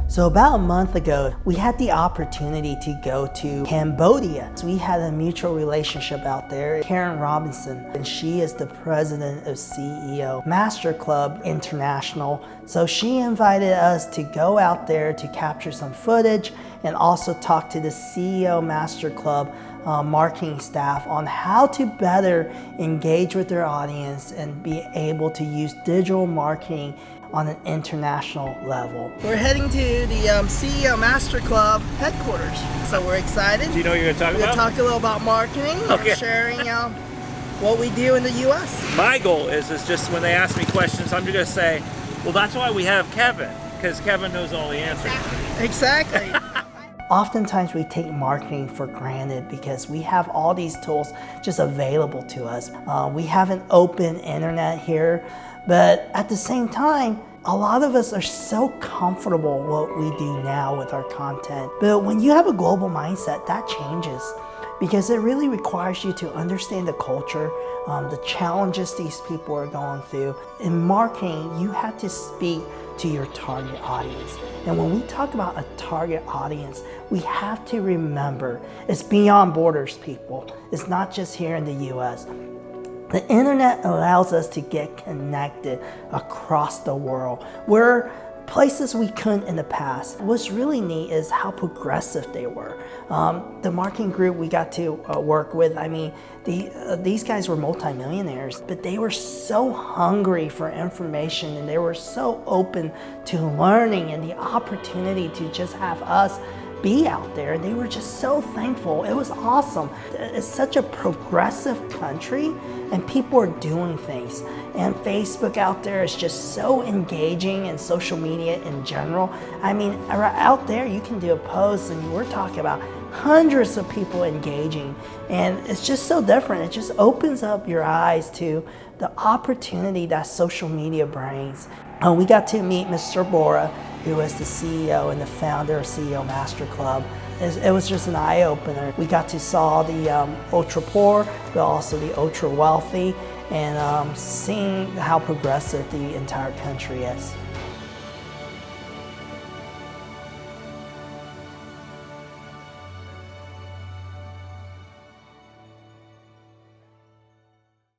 So about a month ago, we had the opportunity to go to Cambodia. So we had a mutual relationship out there. Karen Robinson, and she is the president of CEO Master Club International. So she invited us to go out there to capture some footage and also talk to the CEO Master Club marketing staff on how to better engage with their audience and be able to use digital marketing on an international level. We're heading to the CEO Master Club headquarters, so we're excited. Do you know what you're going to talk about? We're going to talk a little about marketing, Okay. and sharing what we do in the U.S. My goal is just when they ask me questions, I'm just going to say, well, that's why we have Kevin, because Kevin knows all the answers. Exactly. Oftentimes we take marketing for granted because we have all these tools just available to us. We have an open internet here, but at the same time, a lot of us are so comfortable what we do now with our content. But when you have a global mindset, that changes because it really requires you to understand the culture, the challenges these people are going through. In marketing, you have to speak to your target audience. And when we talk about a target audience, we have to remember it's beyond borders, people. It's not just here in the US. The internet allows us to get connected across the world. We're places we couldn't in the past. What's really neat is how progressive they were. The marketing group we got to work with, I mean, these guys were multimillionaires, but they were so hungry for information and they were so open to learning and the opportunity to just have us be out there, and they were just so thankful. It was awesome. It's such a progressive country and people are doing things, and Facebook out there is just so engaging, and social media in general. I mean, out there you can do a post and we're talking about hundreds of people engaging, and it's just so different. It just opens up your eyes to the opportunity that social media brings. We got to meet Mr. Bora, who is the CEO and the founder of CEO Master Club. It was just an eye-opener. We got to saw the ultra poor, but also the ultra wealthy, and seeing how progressive the entire country is.